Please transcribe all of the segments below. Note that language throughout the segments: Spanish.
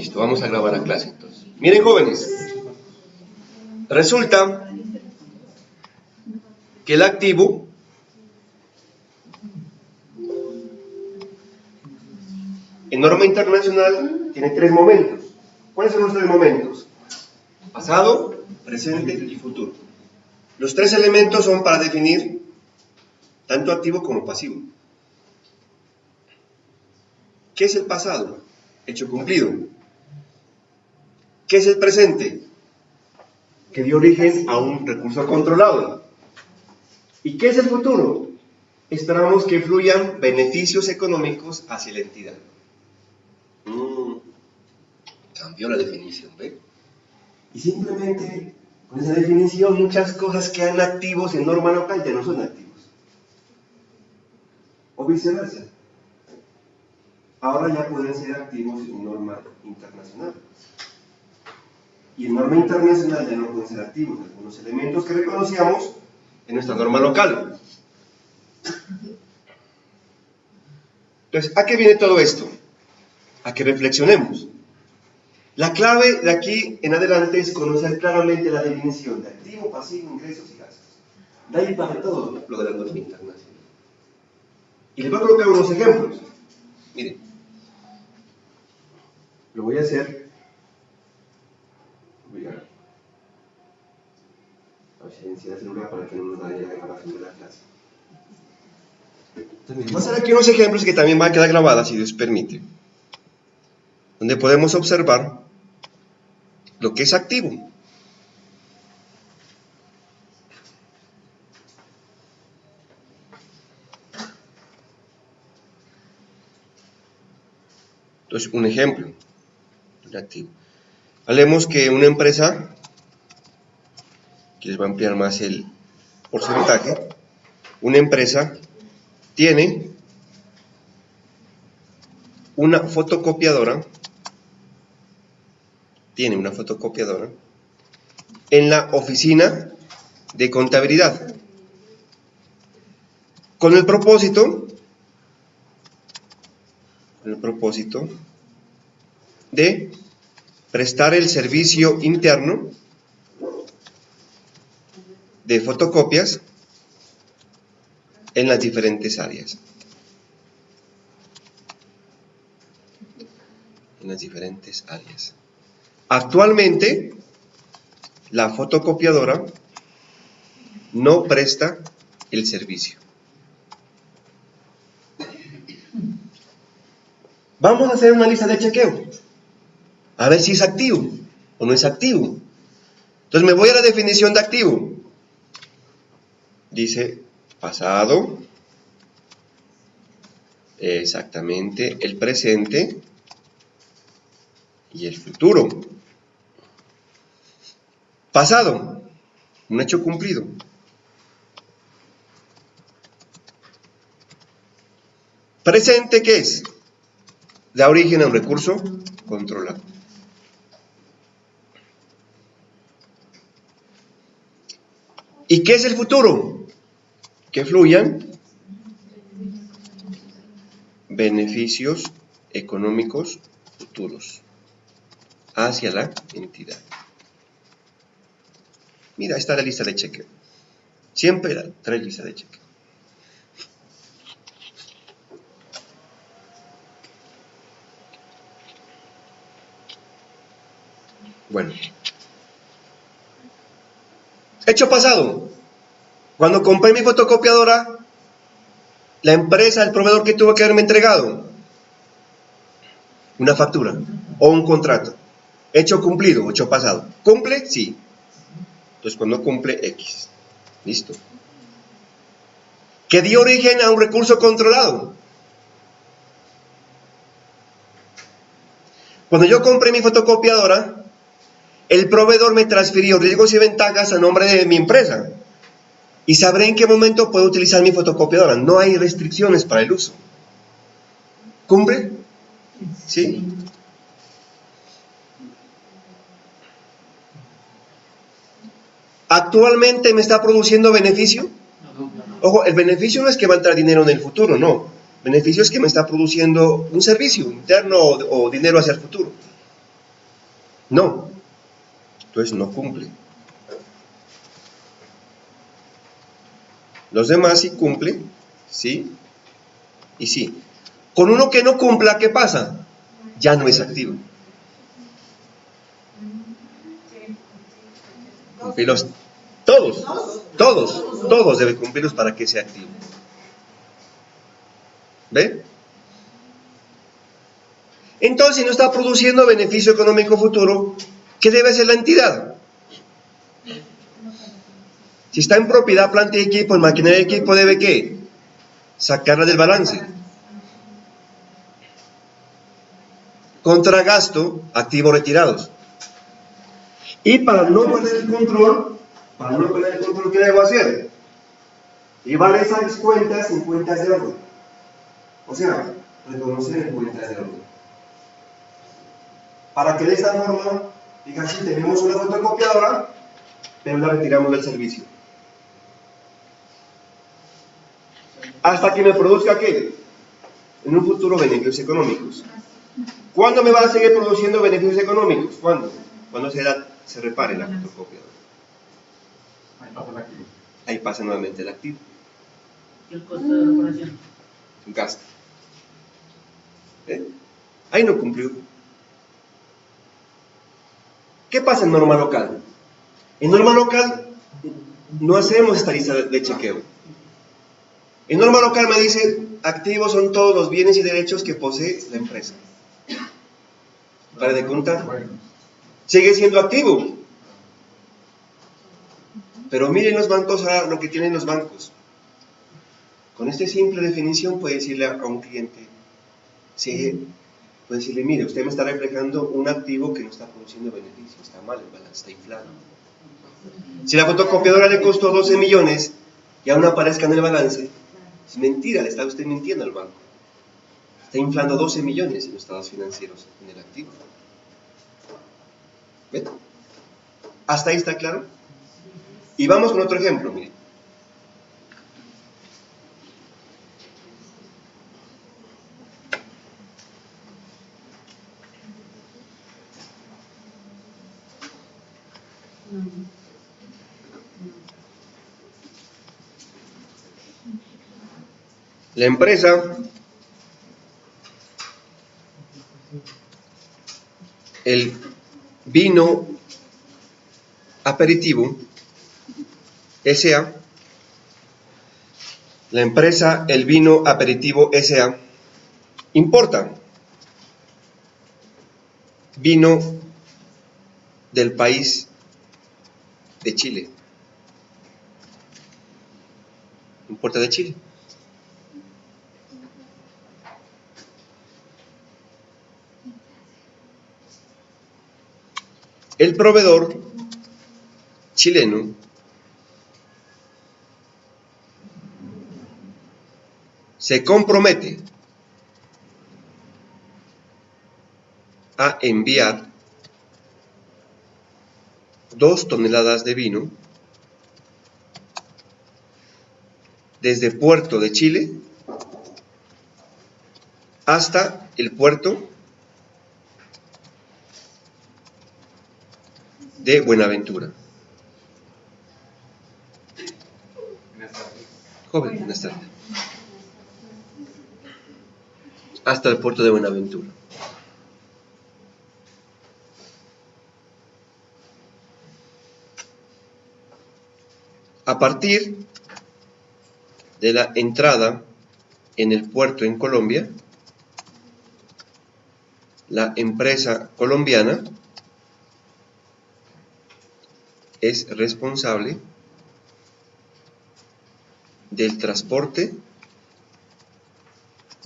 Listo, vamos a grabar la clase entonces. Miren, jóvenes, resulta que el activo en norma internacional tiene tres momentos. ¿Cuáles son los tres momentos? Pasado, presente y futuro. Los tres elementos son para definir tanto activo como pasivo. ¿Qué es el pasado? Hecho cumplido. ¿Qué es el presente? Que dio origen a un recurso controlado. ¿Y qué es el futuro? Esperamos que fluyan beneficios económicos hacia la entidad. Cambió la definición, ¿ve? Y simplemente con esa definición muchas cosas quedan activos en norma local ya no son activos. O viceversa. Ahora ya pueden ser activos en norma internacional. Y en norma internacional ya no pueden ser activos algunos elementos que reconocíamos en nuestra norma local. Entonces, ¿a qué viene todo esto? A que reflexionemos. La clave de aquí en adelante es conocer claramente la definición de activo, pasivo, ingresos y gastos. De ahí para todo lo de la norma internacional. Y les voy a colocar unos ejemplos. Miren, lo voy a hacer. Voy a ver si enciende el celular para que no nos dañe la grabación de la clase. Entonces, voy a hacer aquí unos ejemplos que también van a quedar grabadas, si Dios permite, donde podemos observar lo que es activo. Entonces, un ejemplo de activo. Hablemos que una empresa, que les va a ampliar más el porcentaje, una empresa tiene una fotocopiadora, en la oficina de contabilidad, con el propósito de prestar el servicio interno de fotocopias en las diferentes áreas. Actualmente, la fotocopiadora no presta el servicio. Vamos a hacer una lista de chequeo, a ver si es activo o no es activo. Entonces me voy a la definición de activo. Dice pasado, exactamente, el presente y el futuro. Pasado, un hecho cumplido. Presente, ¿qué es? Da origen a un recurso controlado. ¿Y qué es el futuro? Que fluyan beneficios económicos futuros hacia la entidad. Mira, está la lista de chequeo. Siempre trae lista de chequeo. Bueno. Hecho pasado. Cuando compré mi fotocopiadora, la empresa, el proveedor que tuvo que haberme entregado una factura o un contrato. Hecho cumplido, hecho pasado. ¿Cumple? Sí. Entonces cuando cumple, X. Listo. Que dio origen a un recurso controlado. Cuando yo compré mi fotocopiadora, el proveedor me transfirió riesgos y ventajas a nombre de mi empresa. Y sabré en qué momento puedo utilizar mi fotocopiadora. No hay restricciones para el uso. ¿Cumple? ¿Sí? ¿Actualmente me está produciendo beneficio? Ojo, el beneficio no es que va a entrar dinero en el futuro, no. Beneficio es que me está produciendo un servicio interno o dinero hacia el futuro. No. Entonces no cumple. Los demás sí cumplen, sí y sí. Con uno que no cumpla, ¿qué pasa? Ya no es activo. Cumplirlos todos deben cumplirlos para que sea activo. ¿Ve? Entonces, si no está produciendo beneficio económico futuro, ¿qué debe hacer la entidad? Si está en propiedad, planta y equipo, en maquinaria y equipo, ¿debe qué? Sacarla del balance. Contra gasto, activos retirados. Y para no perder el control, ¿qué debo hacer? Llevar esas cuentas en cuentas de orden. O sea, reconocer en cuentas de orden. Para que de esta forma, digan, si tenemos una fotocopiadora, pero la retiramos del servicio. Hasta que me produzca ¿qué? En un futuro beneficios económicos. ¿Cuándo me va a seguir produciendo beneficios económicos? ¿Cuándo? Cuando se repare la fotocopiadora. Ahí pasa nuevamente el activo. ¿Y el costo de reparación? Un gasto. Ahí no cumplió. ¿Qué pasa en norma local? En norma local no hacemos esta lista de chequeo. En norma local me dice, activos son todos los bienes y derechos que posee la empresa. Para de contar. Sigue siendo activo. Pero miren los bancos ahora lo que tienen los bancos. Con esta simple definición puede decirle a un cliente, sí, puede decirle, mire, usted me está reflejando un activo que no está produciendo beneficio, está mal el balance, está inflado. Si la fotocopiadora le costó 12 millones y aún aparezca en el balance, es mentira, le está usted mintiendo al banco. Está inflando 12 millones en los estados financieros en el activo. ¿Ven? ¿Hasta ahí está claro? Y vamos con otro ejemplo, miren. La empresa, el vino aperitivo S.A., la empresa El Vino Aperitivo S.A. importa vino del país de Chile. Importa de Chile. El proveedor chileno se compromete a enviar 2 toneladas de vino desde Puerto de Chile hasta el puerto de Buenaventura. Joven, buenas tardes. Hasta el puerto de Buenaventura. A partir de la entrada en el puerto en Colombia, la empresa colombiana es responsable del transporte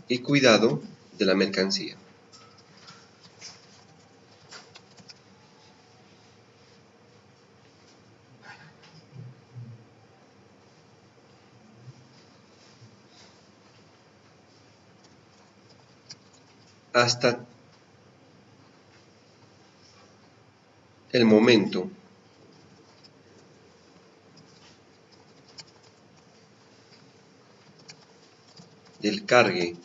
y cuidado de la mercancía. Hasta el momento del cargue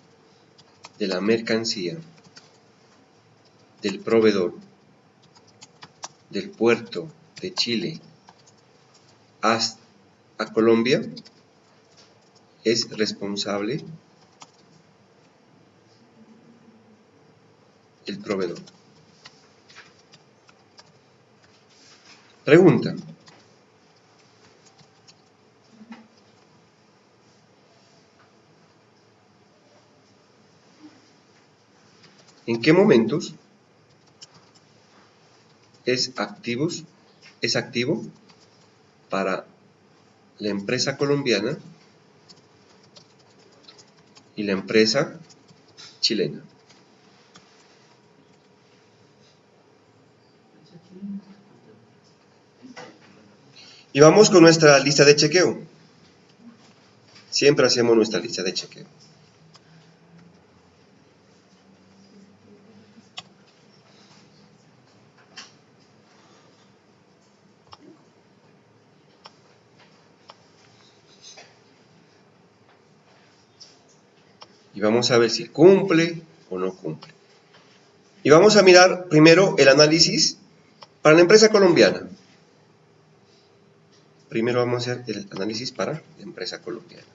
de la mercancía del proveedor del puerto de Chile a Colombia, es responsable el proveedor. Pregunta: ¿en qué momentos es activo para la empresa colombiana y la empresa chilena? Y vamos con nuestra lista de chequeo. Siempre hacemos nuestra lista de chequeo. Y vamos a ver si cumple o no cumple. Y vamos a mirar primero el análisis para la empresa colombiana. Primero vamos a hacer el análisis para la empresa colombiana.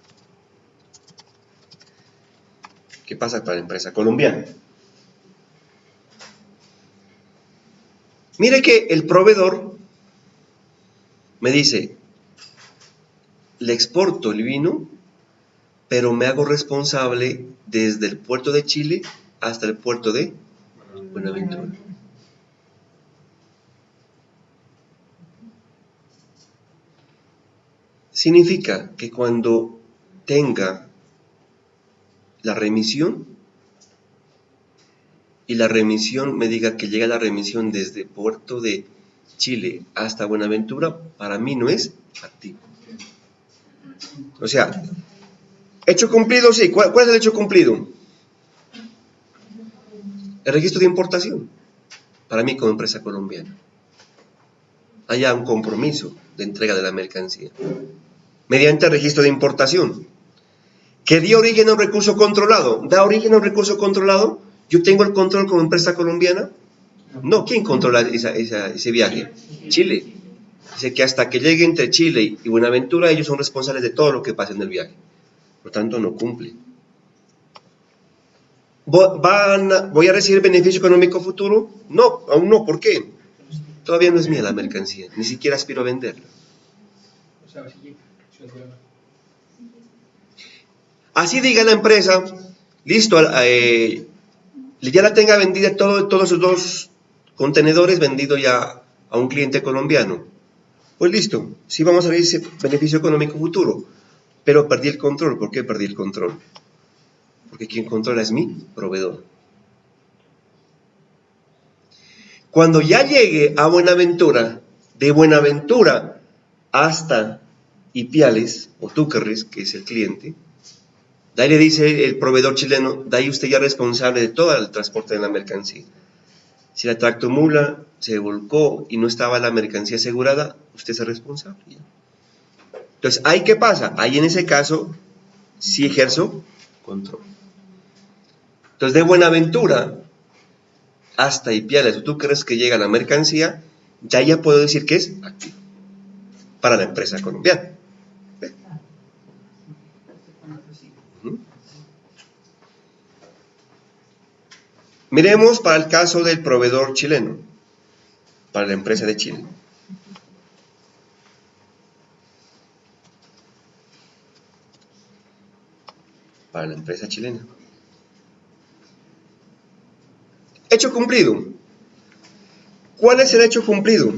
¿Qué pasa para la empresa colombiana? Mire que el proveedor me dice: le exporto el vino, pero me hago responsable desde el puerto de Chile hasta el puerto de Buenaventura. Significa que cuando tenga la remisión y la remisión me diga que llega la remisión desde puerto de Chile hasta Buenaventura, para mí no es activo. O sea, hecho cumplido, sí. ¿Cuál es el hecho cumplido? El registro de importación, para mí como empresa colombiana. Haya un compromiso de entrega de la mercancía mediante el registro de importación, que dio origen a un recurso controlado. ¿Da origen a un recurso controlado? ¿Yo tengo el control como empresa colombiana? No. ¿Quién controla ese viaje? Chile. Dice que hasta que llegue entre Chile y Buenaventura, ellos son responsables de todo lo que pase en el viaje. Por tanto, no cumple. ¿Voy a recibir beneficio económico futuro? No, aún no. ¿Por qué? Todavía no es mía la mercancía, ni siquiera aspiro a venderla. Así diga la empresa: listo, ya la tenga vendida todos esos 2 contenedores, vendido ya a un cliente colombiano. Pues listo, sí vamos a ver ese beneficio económico futuro, pero perdí el control. ¿Por qué perdí el control? Porque quien controla es mi proveedor. Cuando ya llegue a Buenaventura, de Buenaventura hasta Ipiales o Túquerres, que es el cliente, de ahí le dice el proveedor chileno: de ahí usted ya es responsable de todo el transporte de la mercancía. Si la tractomula se volcó y no estaba la mercancía asegurada, usted es el responsable. Entonces, ¿ahí qué pasa? Ahí en ese caso sí ejerzo control. Entonces, de Buenaventura hasta Ipiales, o tú crees que llega la mercancía, ya puedo decir que es activo para la empresa colombiana. Miremos para el caso del proveedor chileno, para la empresa de Chile. Para la empresa chilena. Hecho cumplido. ¿Cuál es el hecho cumplido?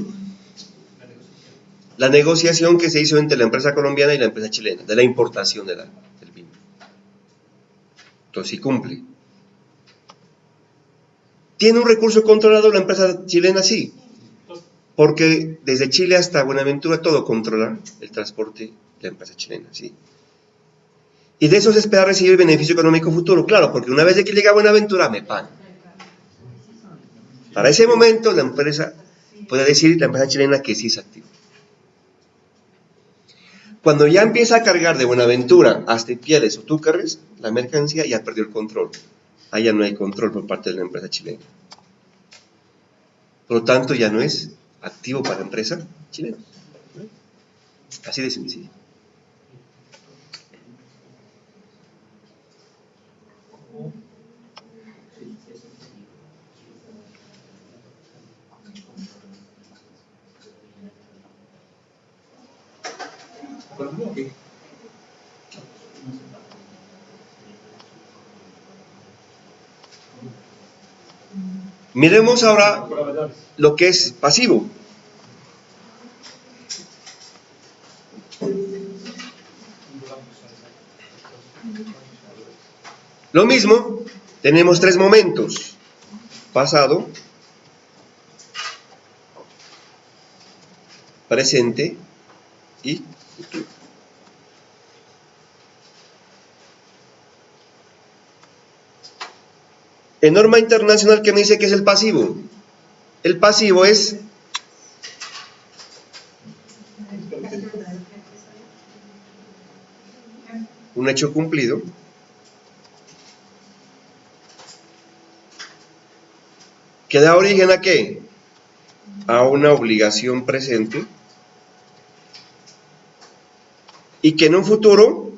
La negociación que se hizo entre la empresa colombiana y la empresa chilena, de la importación del vino. Entonces sí cumple. ¿Tiene un recurso controlado la empresa chilena? Sí. Porque desde Chile hasta Buenaventura todo controla el transporte de la empresa chilena, sí. Y de eso se espera recibir beneficio económico futuro, claro, porque una vez de que llega a Buenaventura me pagan. Para ese momento la empresa puede decir, la empresa chilena, que sí es activa. Cuando ya empieza a cargar de Buenaventura hasta Ipiales o Túquerres, la mercancía ya perdió el control. Ahí ya no hay control por parte de la empresa chilena. Por lo tanto, ya no es activo para la empresa chilena. Así de sencillo. Miremos ahora lo que es pasivo. Lo mismo, tenemos tres momentos: pasado, presente y futuro. En norma internacional, ¿qué me dice que es el pasivo? El pasivo es un hecho cumplido que da origen ¿a qué? A una obligación presente y que en un futuro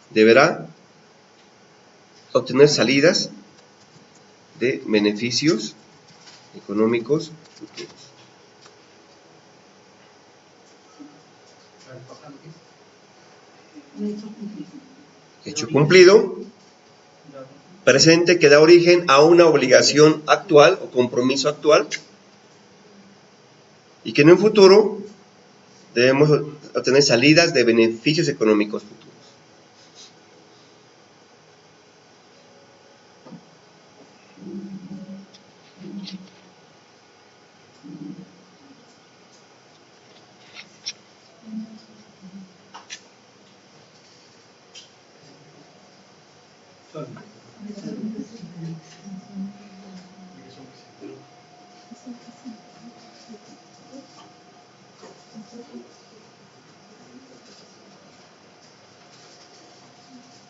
deberá obtener salidas de beneficios económicos futuros. Hecho cumplido, presente que da origen a una obligación actual o compromiso actual y que en un futuro debemos obtener salidas de beneficios económicos futuros.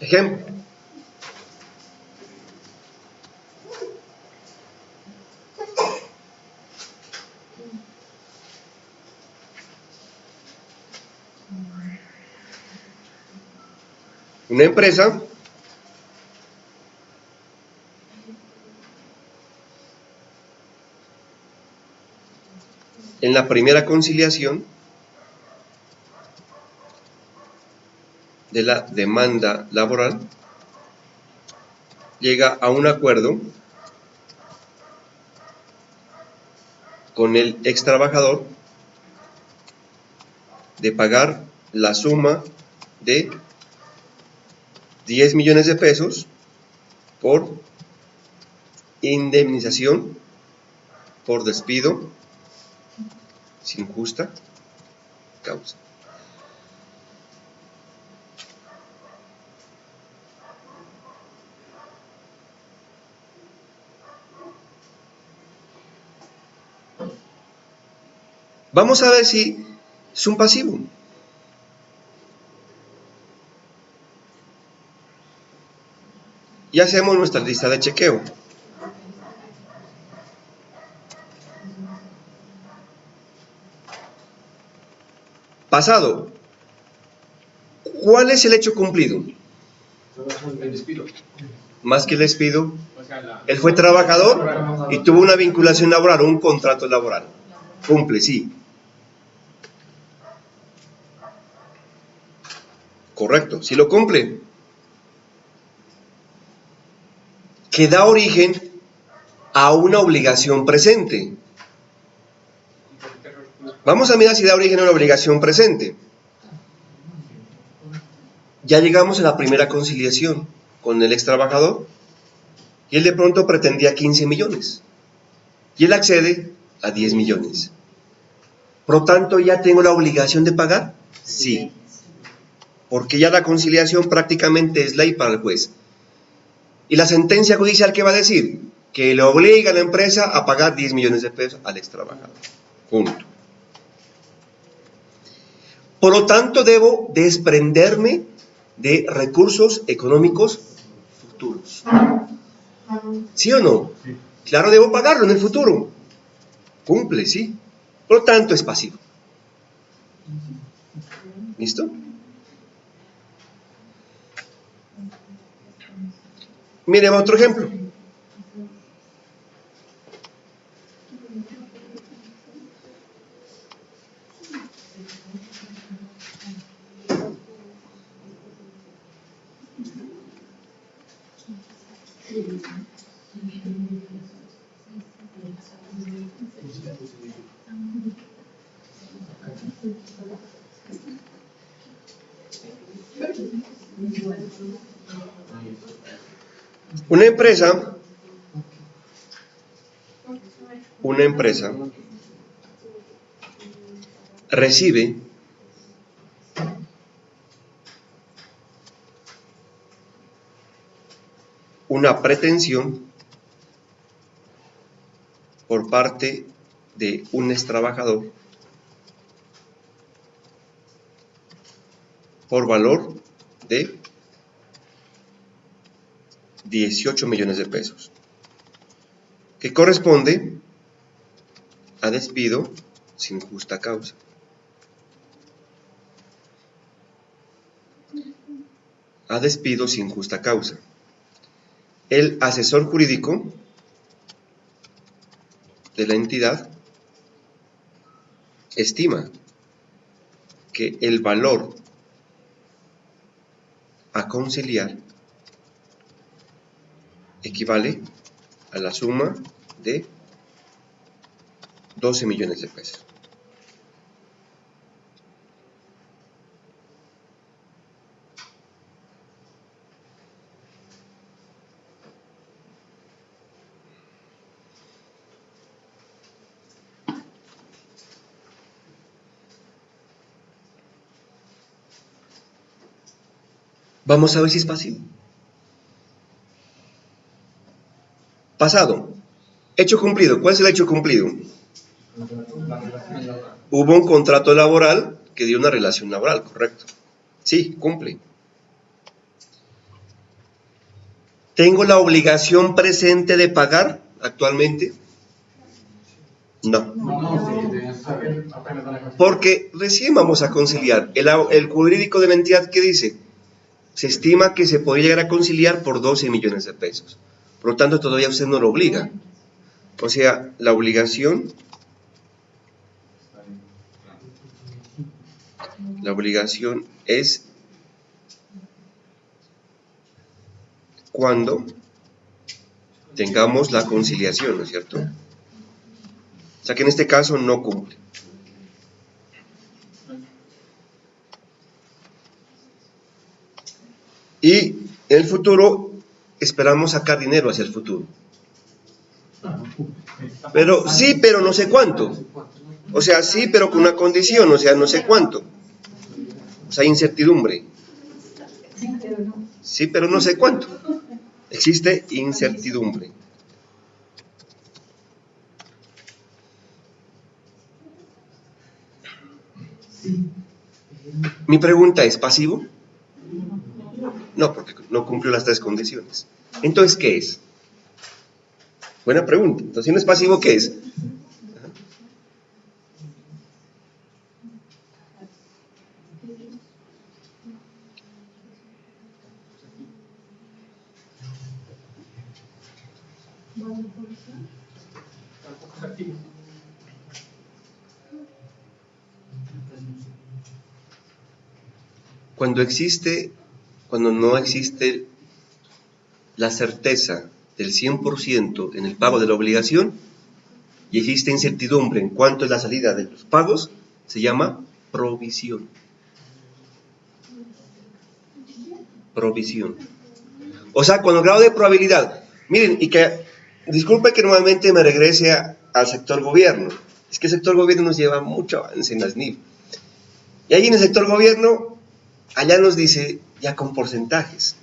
Ejemplo. Una empresa en la primera conciliación de la demanda laboral llega a un acuerdo con el ex trabajador de pagar la suma de 10 millones de pesos por indemnización por despido sin justa causa. Vamos a ver si es un pasivo. Y hacemos nuestra lista de chequeo. Pasado. ¿Cuál es el hecho cumplido? El despido. Más que el despido, O sea, él fue trabajador y tuvo una vinculación laboral, un contrato laboral. Cumple, sí. Correcto, sí lo cumple. Que da origen a una obligación presente. Vamos a mirar si da origen a una obligación presente. Ya llegamos a la primera conciliación con el ex trabajador y él de pronto pretendía 15 millones y él accede a 10 millones. Por lo tanto, ¿ya tengo la obligación de pagar? Sí, porque ya la conciliación prácticamente es ley para el juez. ¿Y la sentencia judicial qué va a decir? Que le obliga a la empresa a pagar 10 millones de pesos al ex trabajador. Punto. Por lo tanto, debo desprenderme de recursos económicos futuros. ¿Sí o no? Sí. Claro, debo pagarlo en el futuro. Cumple, sí. Por lo tanto, es pasivo. ¿Listo? Miren otro ejemplo. Una empresa recibe una pretensión por parte de un ex trabajador por valor de 18 millones de pesos, que corresponde a despido sin justa causa. A despido sin justa causa. El asesor jurídico de la entidad estima que el valor a conciliar equivale a la suma de 12 millones de pesos. Vamos a ver si es pasivo. Pasado. Hecho cumplido. ¿Cuál es el hecho cumplido? Hubo un contrato laboral que dio una relación laboral, correcto. Sí, cumple. ¿Tengo la obligación presente de pagar actualmente? No. Porque recién vamos a conciliar. El jurídico de la entidad, ¿qué dice? Se estima que se podría llegar a conciliar por 12 millones de pesos. Por lo tanto, todavía usted no lo obliga. O sea, la obligación es cuando tengamos la conciliación, ¿no es cierto? O sea que en este caso no cumple. Y en el futuro esperamos sacar dinero hacia el futuro. Pero sí, pero no sé cuánto. O sea, sí, pero con una condición, o sea, no sé cuánto. O sea, incertidumbre. Sí, pero no sé cuánto. Existe incertidumbre. Mi pregunta es, ¿pasivo? No, porque no cumplió las tres condiciones. Entonces, ¿qué es? Buena pregunta. Entonces, si no es pasivo, ¿qué es? Cuando no existe la certeza del 100% en el pago de la obligación y existe incertidumbre en cuanto es la salida de los pagos, se llama provisión. Provisión. O sea, con el grado de probabilidad. Miren, y que, disculpe que nuevamente me regrese al sector gobierno. Es que el sector gobierno nos lleva mucho avance en las NIF. Y ahí en el sector gobierno, allá nos dice, ya con porcentajes,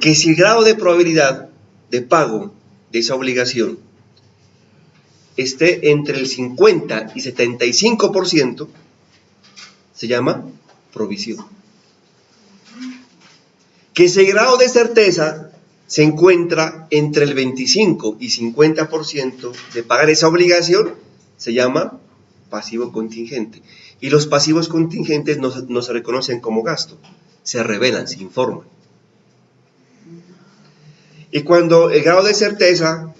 que si el grado de probabilidad de pago de esa obligación esté entre el 50 y 75%, se llama provisión. Que ese grado de certeza se encuentra entre el 25 y 50% de pagar esa obligación, se llama pasivo contingente. Y los pasivos contingentes no se reconocen como gasto, se revelan, se informan. Y cuando el grado de certeza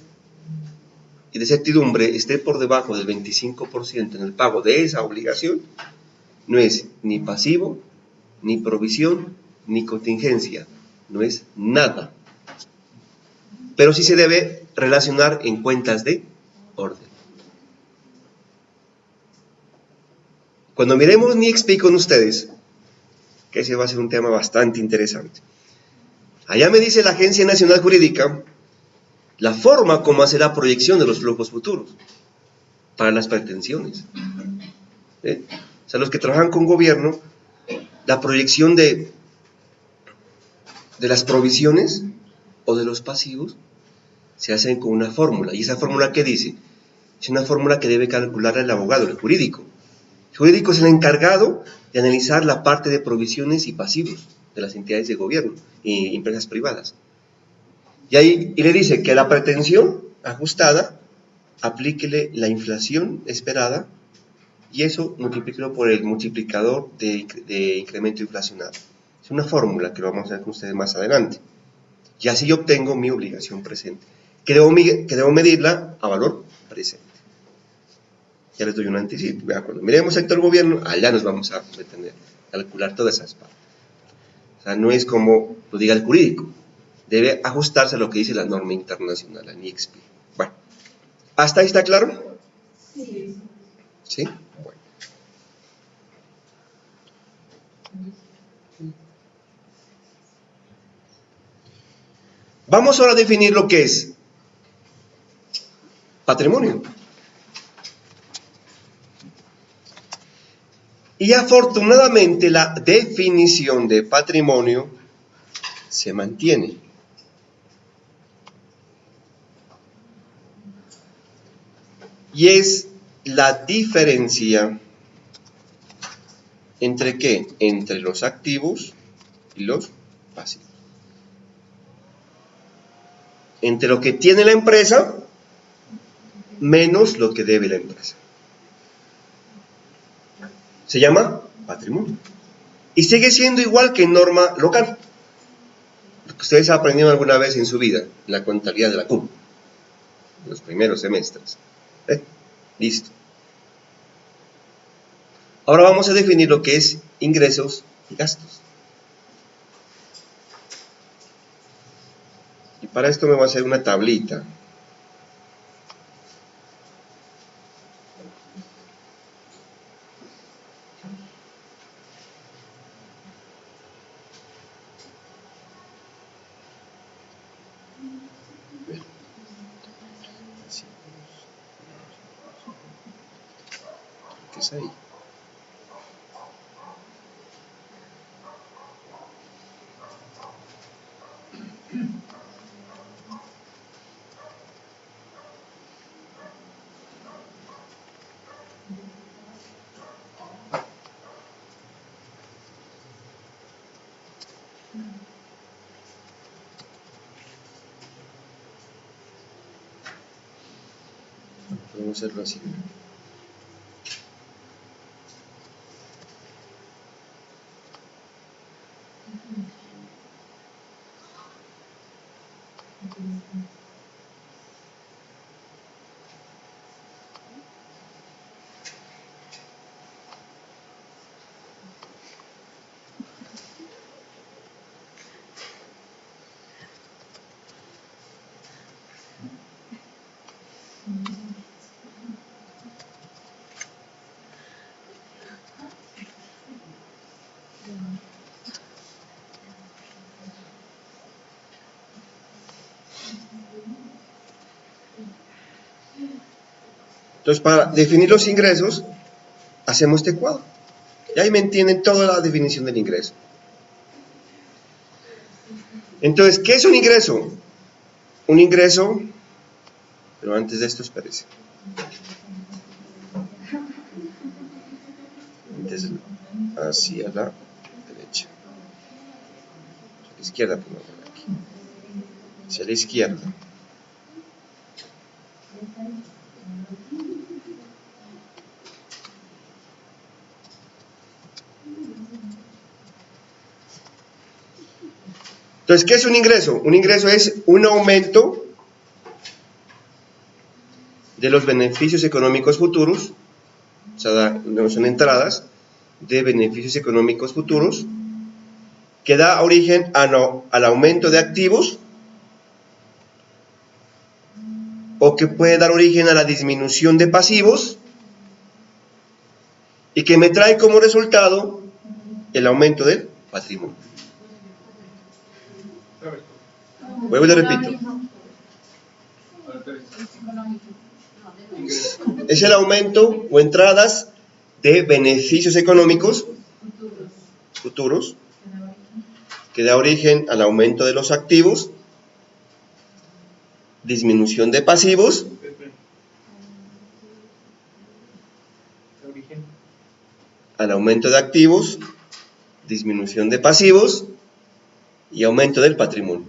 y de certidumbre esté por debajo del 25% en el pago de esa obligación, no es ni pasivo, ni provisión, ni contingencia, no es nada. Pero sí se debe relacionar en cuentas de orden. Cuando miremos NIEXPI con ustedes, que ese va a ser un tema bastante interesante, allá me dice la Agencia Nacional Jurídica la forma como hace la proyección de los flujos futuros para las pretensiones. O sea, los que trabajan con gobierno, la proyección de las provisiones o de los pasivos se hacen con una fórmula. ¿Y esa fórmula qué dice? Es una fórmula que debe calcular el abogado, el jurídico. El jurídico es el encargado de analizar la parte de provisiones y pasivos de las entidades de gobierno y empresas privadas. Y le dice que a la pretensión ajustada aplíquele la inflación esperada y eso multiplíquelo por el multiplicador de incremento inflacionario. Es una fórmula que lo vamos a ver con ustedes más adelante. Y así yo obtengo mi obligación presente, que debo medirla a valor presente. Ya les doy un anticipo. Cuando miremos sector gobierno, allá nos vamos a detener, calcular todas esas partes. O sea, no es como lo diga el jurídico, debe ajustarse a lo que dice la norma internacional, la NIEXPI. Bueno, ¿hasta ahí está claro? Sí. ¿Sí? Bueno. Vamos ahora a definir lo que es patrimonio. Y afortunadamente la definición de patrimonio se mantiene. Y es la diferencia entre ¿qué? Entre los activos y los pasivos. Entre lo que tiene la empresa menos lo que debe la empresa. Se llama patrimonio. Y sigue siendo igual que en norma local. Lo que ustedes aprendieron alguna vez en su vida, en la contabilidad de la CUM, en los primeros semestres. Listo. Ahora vamos a definir lo que es ingresos y gastos. Y para esto me voy a hacer una tablita. ¿Qué es ahí? Podemos hacerlo así. Entonces, para definir los ingresos, hacemos este cuadro. Y ahí me entienden toda la definición del ingreso. Entonces, ¿qué es un ingreso? Un ingreso, pero antes de esto, espérese. Antes, hacia la derecha. A la izquierda, por aquí. hacia la izquierda. Entonces, ¿qué es un ingreso? Un ingreso es un aumento de los beneficios económicos futuros, o sea, son entradas de beneficios económicos futuros, que da origen al aumento de activos, o que puede dar origen a la disminución de pasivos, y que me trae como resultado el aumento del patrimonio. Vuelvo y le repito. Es el aumento o entradas de beneficios económicos futuros que da origen al aumento de los activos, disminución de pasivos, al aumento de activos, disminución de pasivos y aumento del patrimonio.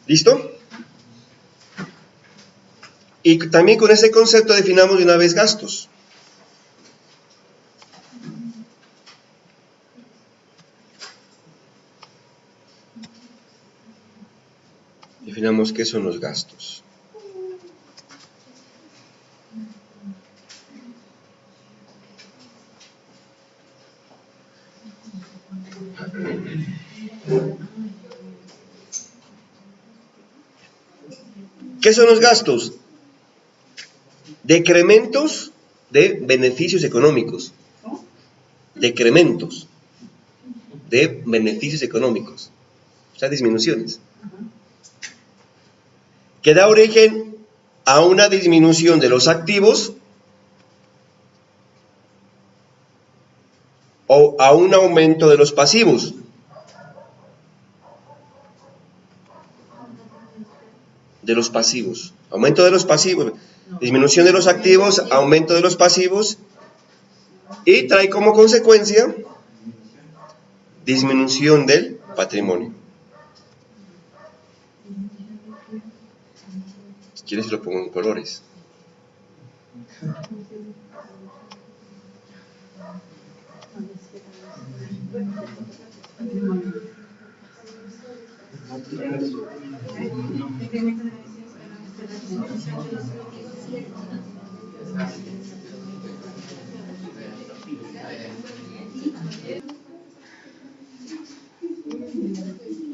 ¿Listo? Y también con ese concepto definamos de una vez gastos. Definamos qué son los gastos. ¿Qué son los gastos? Decrementos de beneficios económicos. Decrementos de beneficios económicos. O sea, disminuciones. Que da origen a una disminución de los activos o a un aumento de los pasivos. De los pasivos. Aumento de los pasivos. Disminución de los activos, aumento de los pasivos. Y trae como consecuencia disminución del patrimonio. Si quieres lo pongo en colores.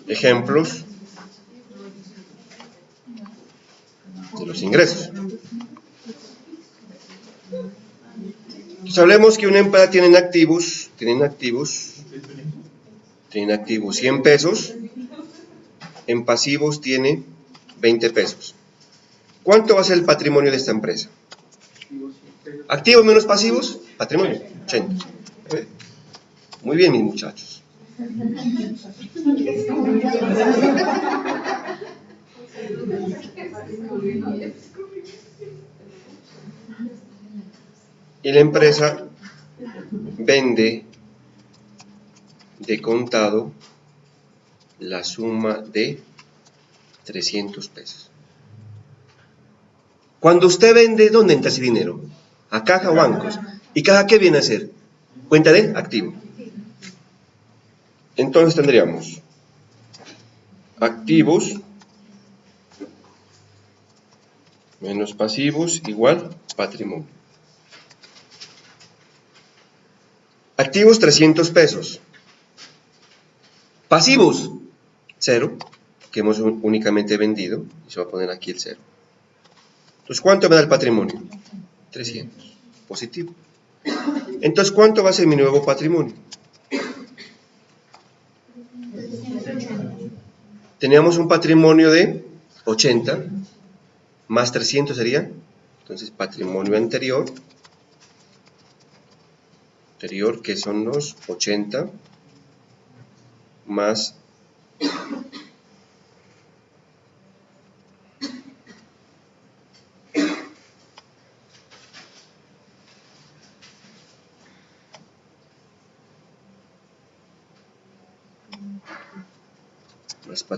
Ejemplos de los ingresos. Entonces hablemos que una empresa tiene activos 100 pesos, en pasivos tiene 20 pesos. ¿Cuánto va a ser el patrimonio de esta empresa? Activos menos pasivos, patrimonio, 80. Muy bien, mis muchachos. Y la empresa vende de contado la suma de 300 pesos. Cuando usted vende, ¿dónde entra ese dinero? ¿A caja o bancos? ¿Y caja qué viene a hacer? Cuenta de activo. Entonces tendríamos activos menos pasivos igual patrimonio. Activos 300 pesos. Pasivos 0, que hemos únicamente vendido. Y se va a poner aquí el 0. Entonces, ¿cuánto me da el patrimonio? 300. Positivo. Entonces, ¿cuánto va a ser mi nuevo patrimonio? Teníamos un patrimonio de 80, más 300 sería, entonces, patrimonio anterior, que son los 80, más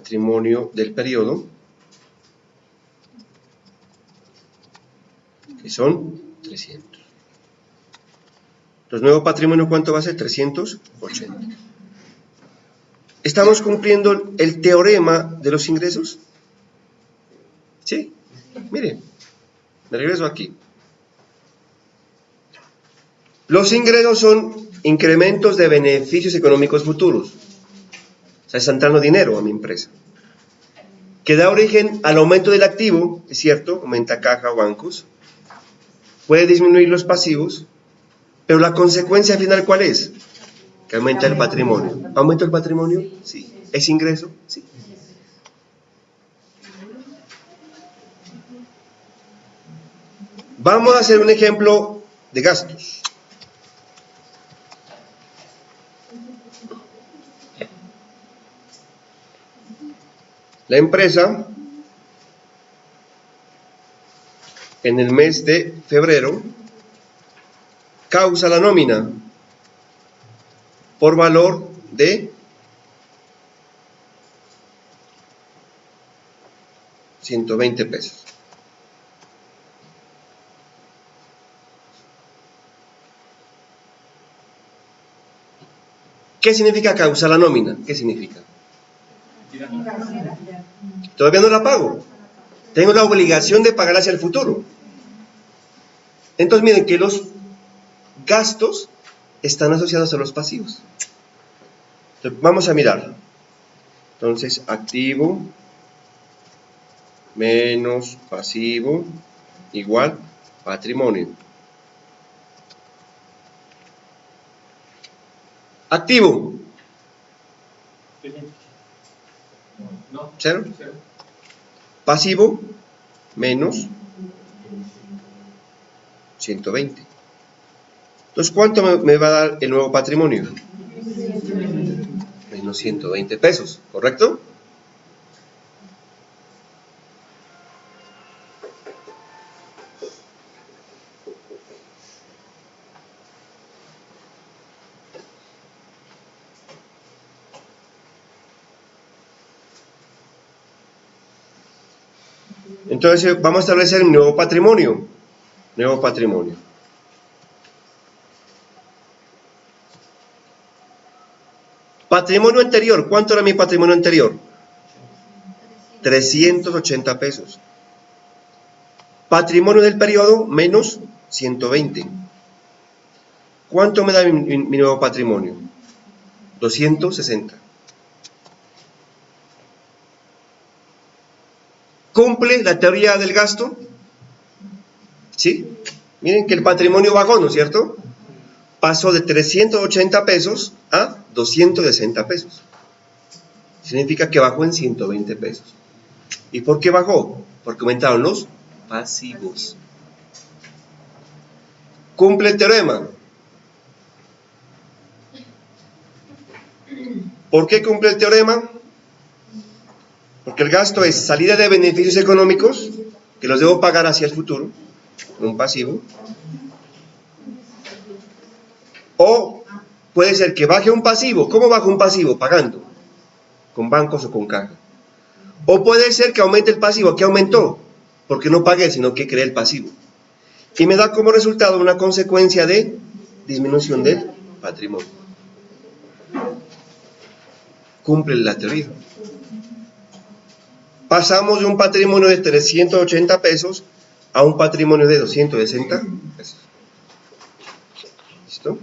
patrimonio del periodo, que son 300. Entonces, nuevo patrimonio, ¿cuánto va a ser? 380. ¿Estamos cumpliendo el teorema de los ingresos? ¿Sí? Miren, me regreso aquí. Los ingresos son incrementos de beneficios económicos futuros. O sea, están dando dinero a mi empresa. Que da origen al aumento del activo, es cierto, aumenta caja o bancos. Puede disminuir los pasivos, pero la consecuencia final, ¿cuál es? Que aumenta el patrimonio. ¿Aumenta el patrimonio? Sí. ¿Es ingreso? Sí. Vamos a hacer un ejemplo de gastos. La empresa, en el mes de febrero, causa la nómina por valor de 120 pesos. ¿Qué significa causar la nómina? ¿Qué significa? Todavía no la pago. Tengo la obligación de pagar hacia el futuro. Entonces miren que los gastos están asociados a los pasivos. Entonces, vamos a mirar. Entonces, activo menos pasivo igual patrimonio. Activo. ¿Cero? Pasivo menos 120. Entonces, ¿cuánto me va a dar el nuevo patrimonio? Menos 120 pesos, ¿correcto? Entonces, vamos a establecer un nuevo patrimonio. Nuevo patrimonio. Patrimonio anterior. ¿Cuánto era mi patrimonio anterior? 380 pesos. Patrimonio del periodo menos 120. ¿Cuánto me da mi nuevo patrimonio? 260. ¿Cumple la teoría del gasto? ¿Sí? Miren que el patrimonio bajó, ¿no es cierto? Pasó de 380 pesos a 260 pesos. Significa que bajó en 120 pesos. ¿Y por qué bajó? Porque aumentaron los pasivos. ¿Cumple el teorema? ¿Por qué cumple el teorema? Porque el gasto es salida de beneficios económicos que los debo pagar hacia el futuro, un pasivo. O puede ser que baje un pasivo. ¿Cómo baja un pasivo? Pagando. Con bancos o con caja. O puede ser que aumente el pasivo. ¿Qué aumentó? Porque no pagué, sino que creé el pasivo. Y me da como resultado una consecuencia de disminución del patrimonio. Cumple la teoría. Pasamos de un patrimonio de 380 pesos a un patrimonio de 260 pesos. ¿Listo?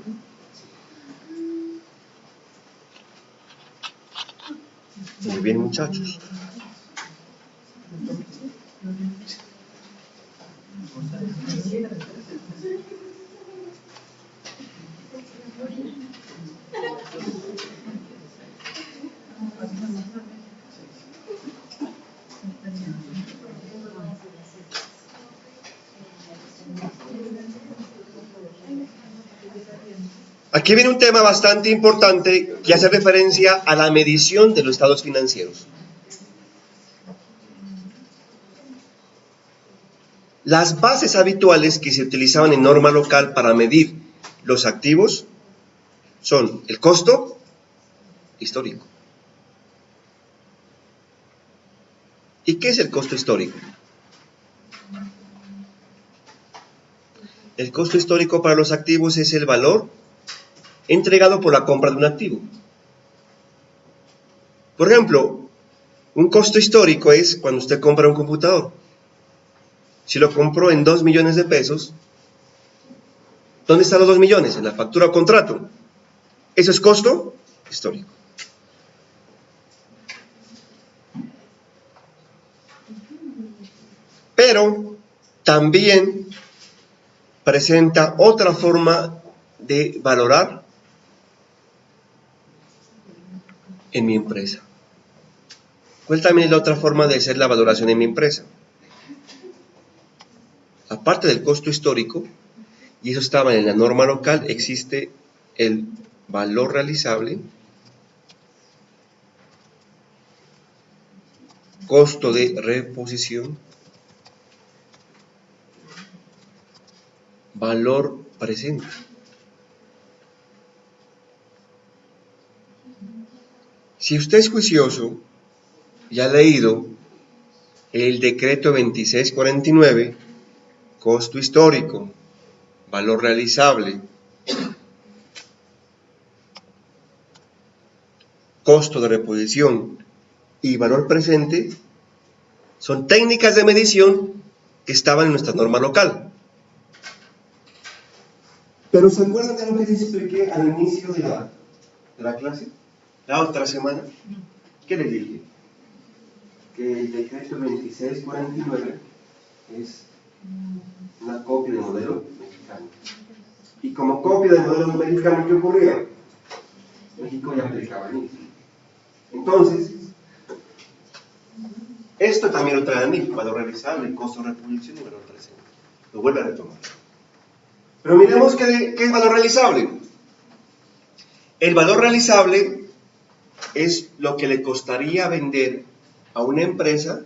Muy bien, muchachos. Aquí viene un tema bastante importante que hace referencia a la medición de los estados financieros. Las bases habituales que se utilizaban en norma local para medir los activos son el costo histórico. ¿Y qué es el costo histórico? El costo histórico para los activos es el valor entregado por la compra de un activo. Por ejemplo, un costo histórico es cuando usted compra un computador. Si lo compró en 2 millones de pesos, ¿dónde están los 2 millones? En la factura o contrato. Eso es costo histórico. Pero también presenta otra forma de valorar en mi empresa. ¿Cuál también es la otra forma de hacer la valoración en mi empresa? Aparte del costo histórico, y eso estaba en la norma local, existe el valor realizable, costo de reposición, valor presente. Si usted es juicioso y ha leído el decreto 2649, costo histórico, valor realizable, costo de reposición y valor presente, son técnicas de medición que estaban en nuestra norma local. Pero ¿se acuerdan de lo que les expliqué al inicio de la clase? La otra semana. ¿Qué les dije? Que el decreto 2649 es una copia del modelo mexicano. Y como copia del modelo mexicano, ¿qué ocurría? México ya aplicaba el mismo. Entonces, esto también lo trae a mí, valor realizable, costo de reposición y valor presente. Lo vuelve a retomar. Pero miremos qué es valor realizable. El valor realizable es lo que le costaría vender a una empresa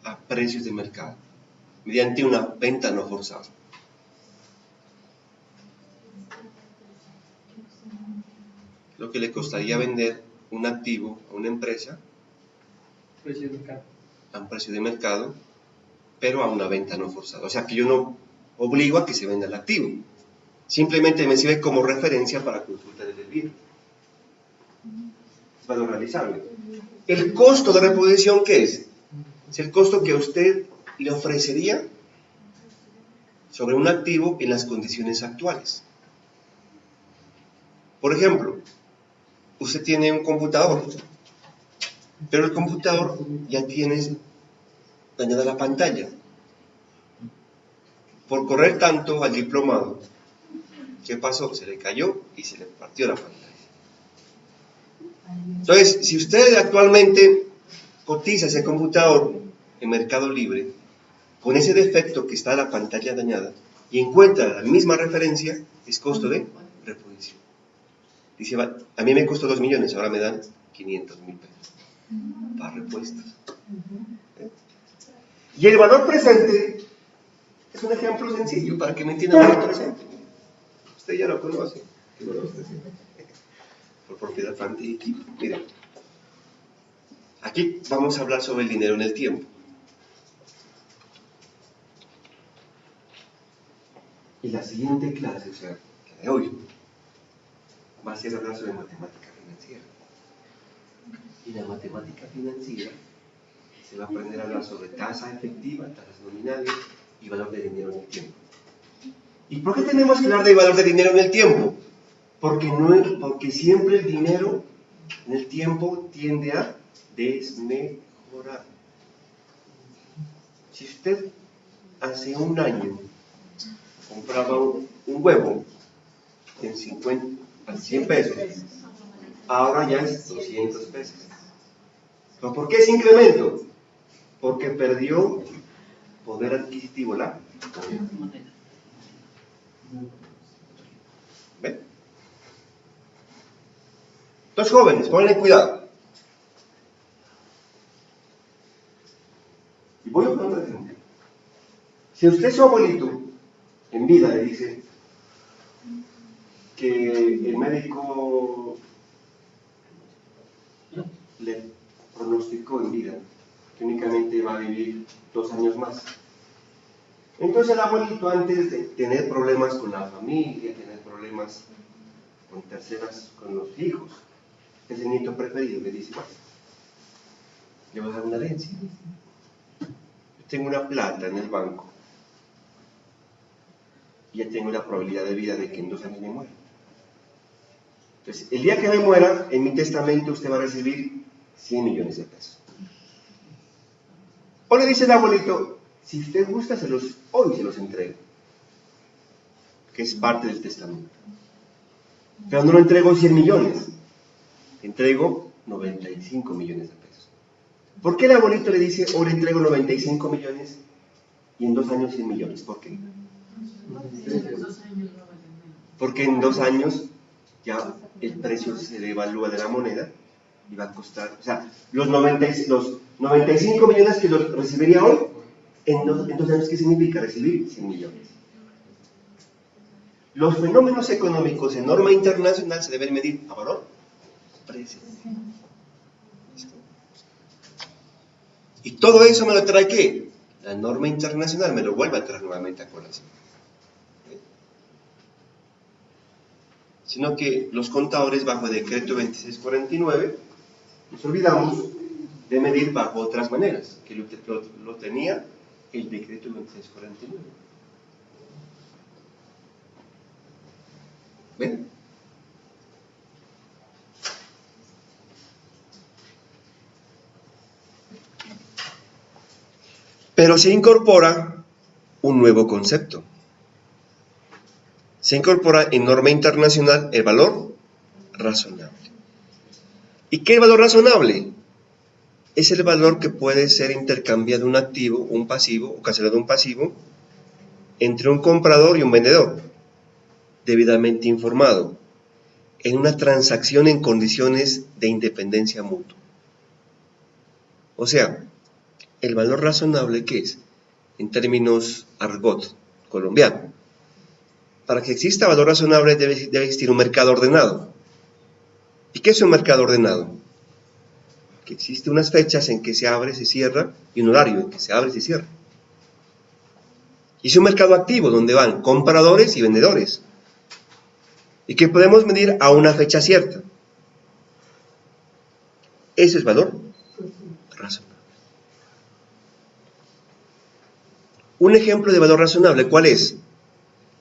a precios de mercado, mediante una venta no forzada. Lo que le costaría vender un activo a una empresa a un precio de mercado, pero a una venta no forzada. O sea que yo no obligo a que se venda el activo. Simplemente me sirve como referencia para consultar el libro. Es valor realizable. El costo de reposición, ¿qué es? Es el costo que a usted le ofrecería sobre un activo en las condiciones actuales. Por ejemplo, usted tiene un computador, pero el computador ya tiene dañada la pantalla. Por correr tanto al diplomado, ¿qué pasó? Se le cayó y se le partió la pantalla. Entonces, si usted actualmente cotiza ese computador en Mercado Libre, con ese defecto que está la pantalla dañada, y encuentra la misma referencia, es costo de reposición. Dice, a mí me costó 2 millones, ahora me dan 500,000 pesos para repuestos. Y el valor presente es un ejemplo sencillo para que me entienda el valor presente. Usted ya lo conoce. ¿Qué valor presente? Por propiedad, planta y equipo. Miren, aquí vamos a hablar sobre el dinero en el tiempo. Y la siguiente clase, o sea, la de hoy, va a ser hablar sobre matemática financiera. Y la matemática financiera se va a aprender a hablar sobre tasa efectiva, tasas nominales y valor de dinero en el tiempo. ¿Y por qué tenemos que hablar de valor de dinero en el tiempo? Porque siempre el dinero en el tiempo tiende a desmejorar. Si usted hace un año compraba un huevo en 100 pesos, ahora ya es 200 pesos. ¿Pero por qué ese incremento? Porque perdió poder adquisitivo la Moneda. ¿Ven? Los jóvenes, ponle cuidado. Y voy a poner otro ejemplo. Si usted su abuelito en vida le dice que el médico le pronosticó en vida que únicamente va a vivir 2 años más, entonces el abuelito, antes de tener problemas con la familia, tener problemas con terceras, con los hijos, es el nieto preferido, le dice, bueno, le voy a dar una herencia. Yo tengo una plata en el banco y ya tengo la probabilidad de vida de que en 2 años me muera. Entonces, el día que me muera, en mi testamento usted va a recibir 100 millones de pesos. O le dice el abuelito, si usted gusta, hoy se los entrego, que es parte del testamento. Pero no le entrego 100 millones, le entrego 95 millones de pesos. ¿Por qué el abuelito le dice, hoy le entrego 95 millones y en 2 años 100 millones? ¿Por qué? Porque en 2 años ya el precio se devalúa de la moneda y va a costar, o sea, los 95 millones que los recibiría hoy, en 2 años, ¿qué significa? Recibir 100 millones. Los fenómenos económicos en norma internacional se deben medir a valor precio. Y todo eso me lo trae ¿qué? La norma internacional me lo vuelve a traer nuevamente a colación. Sino que los contadores, bajo el decreto 2649, nos olvidamos de medir bajo otras maneras, que lo tenía el decreto 2649. ¿Ven? Pero se incorpora un nuevo concepto. Se incorpora en norma internacional el valor razonable. ¿Y qué es el valor razonable? Es el valor que puede ser intercambiado un activo, un pasivo, o cancelado un pasivo, entre un comprador y un vendedor, debidamente informado, en una transacción en condiciones de independencia mutua. O sea, el valor razonable, ¿qué es? En términos argot colombiano. Para que exista valor razonable debe existir un mercado ordenado. ¿Y qué es un mercado ordenado? Que existe unas fechas en que se abre, se cierra, y un horario en que se abre y se cierra. Y es un mercado activo donde van compradores y vendedores. Y que podemos medir a una fecha cierta. Ese es valor razonable. Un ejemplo de valor razonable, ¿cuál es?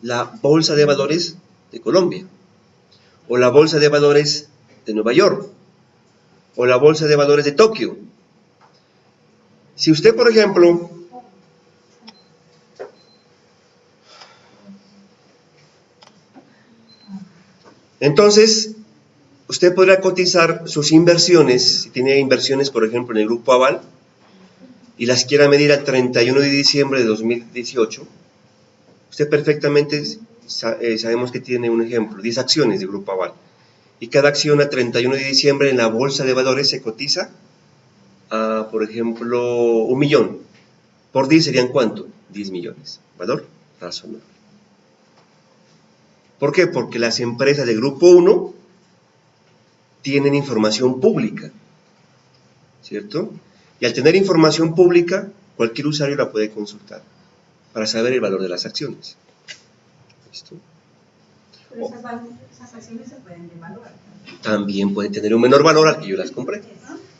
La Bolsa de Valores de Colombia, o la Bolsa de Valores de Nueva York, o la Bolsa de Valores de Tokio. Si usted, por ejemplo, entonces, usted podrá cotizar sus inversiones, si tiene inversiones, por ejemplo, en el Grupo Aval, y las quiera medir al 31 de diciembre de 2018, usted perfectamente sabemos que tiene un ejemplo, 10 acciones de Grupo Aval, y cada acción a 31 de diciembre en la Bolsa de Valores se cotiza a, por ejemplo, 1 millón. Por 10 serían ¿cuánto? 10 millones. Valor razonable. ¿Por qué? Porque las empresas del Grupo 1 tienen información pública, ¿cierto? Y al tener información pública, cualquier usuario la puede consultar para saber el valor de las acciones. ¿Listo? Pero esas acciones se pueden devaluar. También pueden tener un menor valor al que yo las compré.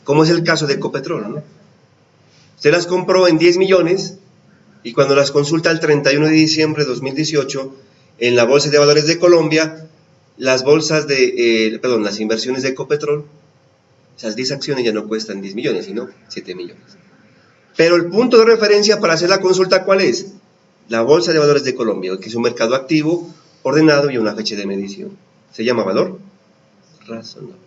Como es el caso de Ecopetrol, ¿no? Usted las compró en 10 millones y cuando las consulta el 31 de diciembre de 2018 en la Bolsa de Valores de Colombia, las inversiones de Ecopetrol, esas 10 acciones ya no cuestan 10 millones, sino 7 millones. Pero el punto de referencia para hacer la consulta, ¿cuál es? La Bolsa de Valores de Colombia, que es un mercado activo, ordenado y una fecha de medición. Se llama valor razonable.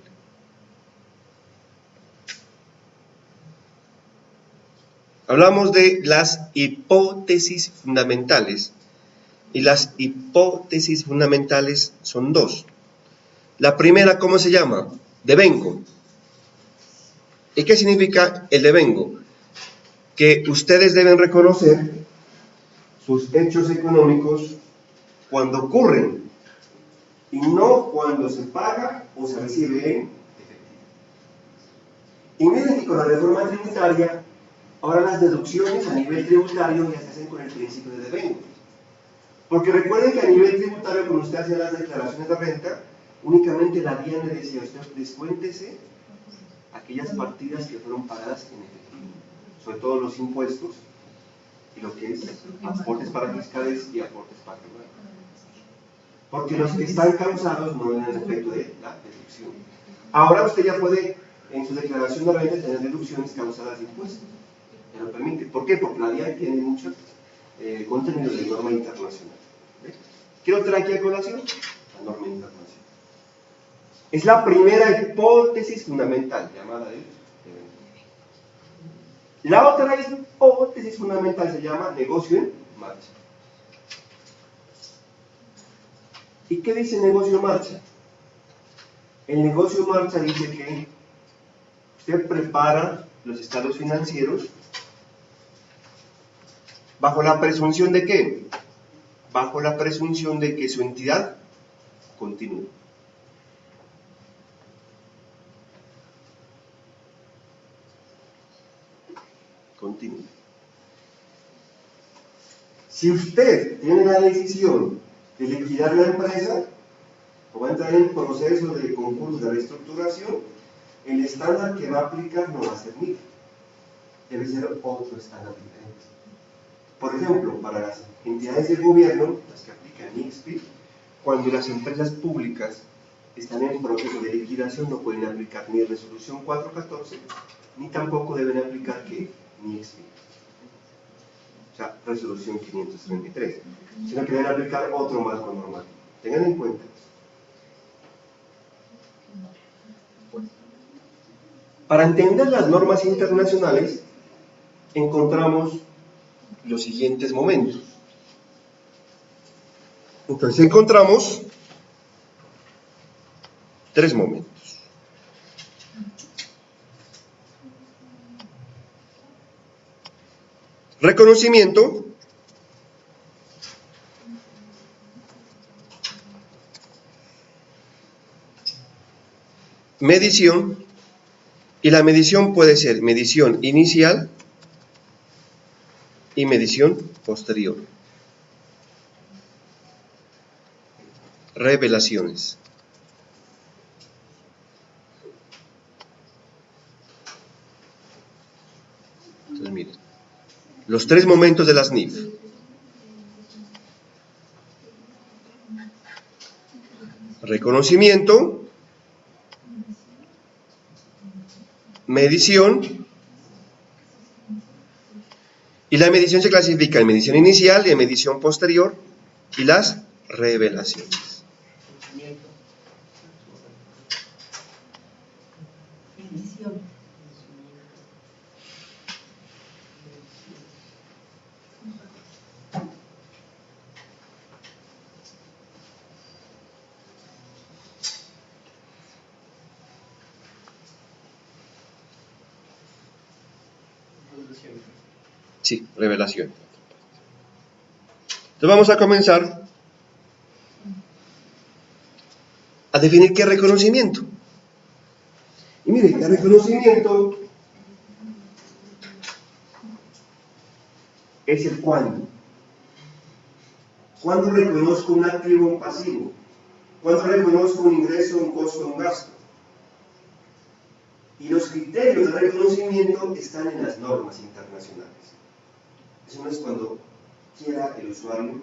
Hablamos de las hipótesis fundamentales. Y las hipótesis fundamentales son dos. La primera, ¿cómo se llama? Devengo. ¿Y qué significa el devengo? Que ustedes deben reconocer sus hechos económicos cuando ocurren y no cuando se paga o se recibe en efectivo. Y miren que con la reforma tributaria, ahora las deducciones a nivel tributario ya se hacen con el principio de devengo. Porque recuerden que a nivel tributario, cuando usted hacía las declaraciones de renta, únicamente la DIAN le decía a usted, descuéntese aquellas partidas que fueron pagadas en efectivo, sobre todo los impuestos y lo que es aportes para fiscales y aportes patrimoniales. Porque los que están causados no ven el efecto de la deducción. Ahora usted ya puede, en su declaración de renta, tener deducciones causadas de impuestos. Ya lo permite. ¿Por qué? Porque la DIAN tiene mucho contenido de norma internacional. ¿Ve? Quiero traer aquí a colación la norma internacional. Es la primera hipótesis fundamental, llamada de devengo. La otra hipótesis fundamental se llama negocio en marcha. ¿Y qué dice negocio en marcha? El negocio en marcha dice que usted prepara los estados financieros bajo la presunción de ¿qué? Bajo la presunción de que su entidad continúe. Continúe. Si usted tiene la decisión de liquidar la empresa o va a entrar en proceso de concurso de reestructuración, el estándar que va a aplicar no va a ser MIF, debe ser otro estándar diferente. Por ejemplo, para las entidades de gobierno, las que aplican NICSPI, cuando las empresas públicas están en proceso de liquidación, no pueden aplicar ni resolución 414, ni tampoco deben aplicar ¿qué? NICSPI. O sea, resolución 533, sino que deben aplicar otro marco normativo. Tengan en cuenta eso. Para entender las normas internacionales, encontramos los siguientes momentos. Entonces encontramos tres momentos. Reconocimiento, medición, y la medición puede ser medición inicial y medición posterior. Revelaciones. Entonces miren, los tres momentos de las NIF. Reconocimiento, medición, y la medición se clasifica en medición inicial y en medición posterior, y las revelaciones. Medición. Sí, revelación. Entonces vamos a comenzar a definir qué es reconocimiento. Y mire, el reconocimiento es el cuándo. ¿Cuándo reconozco un activo o un pasivo? ¿Cuándo reconozco un ingreso, un costo, un gasto? Y los criterios de reconocimiento están en las normas internacionales. Eso no es cuando quiera el usuario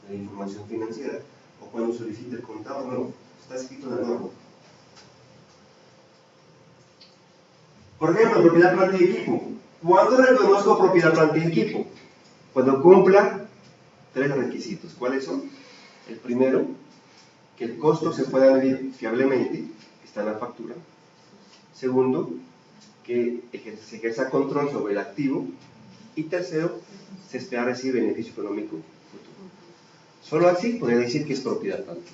la información financiera o cuando solicite el contado, no, está escrito en la norma. Por ejemplo, propiedad, planta y equipo. ¿Cuándo reconozco propiedad, planta y equipo? Cuando cumpla tres requisitos. ¿Cuáles son? El primero, que el costo se pueda medir fiablemente, que está en la factura. Segundo, que se ejerza control sobre el activo. Y tercero, se espera recibir beneficio económico futuro. Solo así podría decir que es propiedad tangible.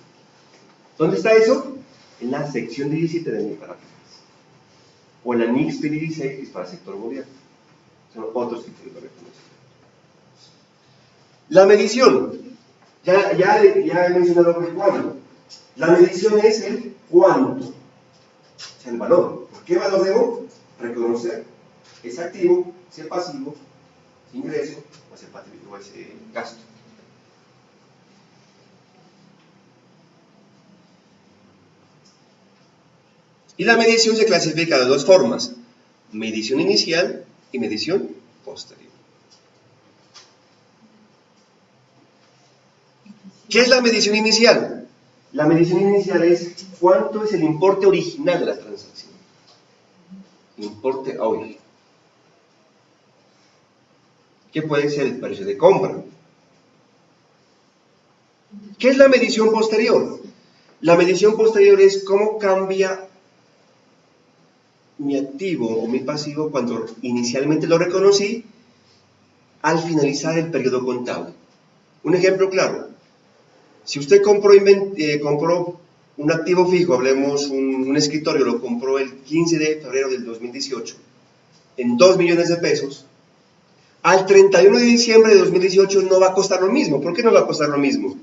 ¿Dónde está eso? En la sección 17 de mi parágrafo. O en la NICS 16, que es para el sector gobierno. Son otros tipos de reconocimiento. La medición. Ya he mencionado el cuánto. La medición es el cuánto. O sea, el valor. ¿Por qué valor debo reconocer? ¿Es activo? ¿Es pasivo? ¿Es ingreso? ¿O es gasto? Y la medición se clasifica de dos formas: medición inicial y medición posterior. ¿Qué es la medición inicial? La medición inicial es cuánto es el importe original de la transacción. Importe hoy. ¿Qué puede ser el precio de compra? ¿Qué es la medición posterior? La medición posterior es cómo cambia mi activo o mi pasivo cuando inicialmente lo reconocí al finalizar el periodo contable. Un ejemplo claro: si usted compró un activo fijo, hablemos un escritorio, lo compró el 15 de febrero del 2018 en 2 millones de pesos, al 31 de diciembre de 2018 no va a costar lo mismo. ¿Por qué no va a costar lo mismo?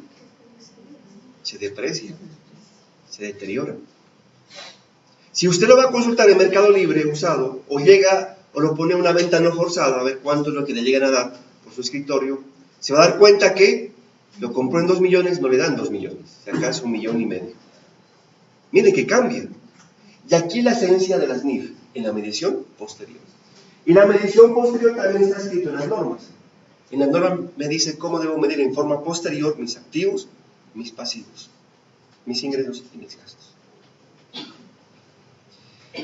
Se deprecia, se deteriora. Si usted lo va a consultar en Mercado Libre usado, o llega o lo pone a una venta no forzada, a ver cuánto es lo que le llegan a dar por su escritorio, se va a dar cuenta que lo compró en 2 millones, no le dan 2 millones, si acaso 1,5 millones. Mire que cambia. Y aquí la esencia de las NIF, en la medición posterior. Y la medición posterior también está escrito en las normas. En las normas me dice cómo debo medir en forma posterior mis activos, mis pasivos, mis ingresos y mis gastos.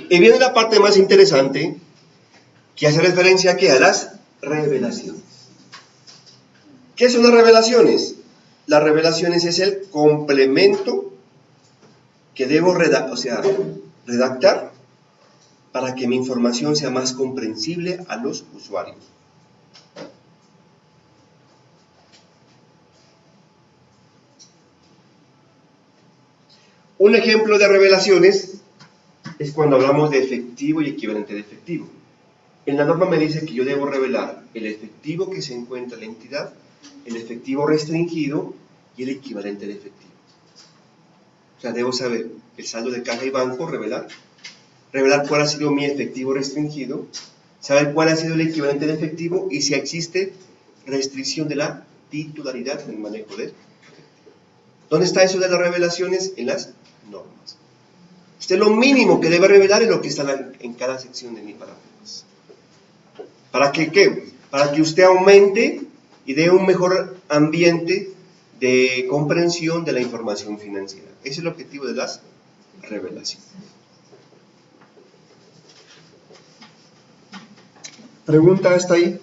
Y viene la parte más interesante, que hace referencia a las revelaciones. ¿Qué son las revelaciones? Las revelaciones es el complemento que debo redactar para que mi información sea más comprensible a los usuarios. Un ejemplo de revelaciones es cuando hablamos de efectivo y equivalente de efectivo. En la norma me dice que yo debo revelar el efectivo que se encuentra en la entidad, el efectivo restringido y el equivalente de efectivo. O sea, debo saber el saldo de caja y banco, revelar cuál ha sido mi efectivo restringido, saber cuál ha sido el equivalente de efectivo y si existe restricción de la titularidad en el manejo de efectivo. ¿Dónde está eso de las revelaciones? En las normas. Usted lo mínimo que debe revelar es lo que está en cada sección de mi parágrafos. ¿Para qué? ¿Qué? Para que usted aumente y dé un mejor ambiente de comprensión de la información financiera. Ese es el objetivo de las revelaciones. ¿Pregunta hasta ahí?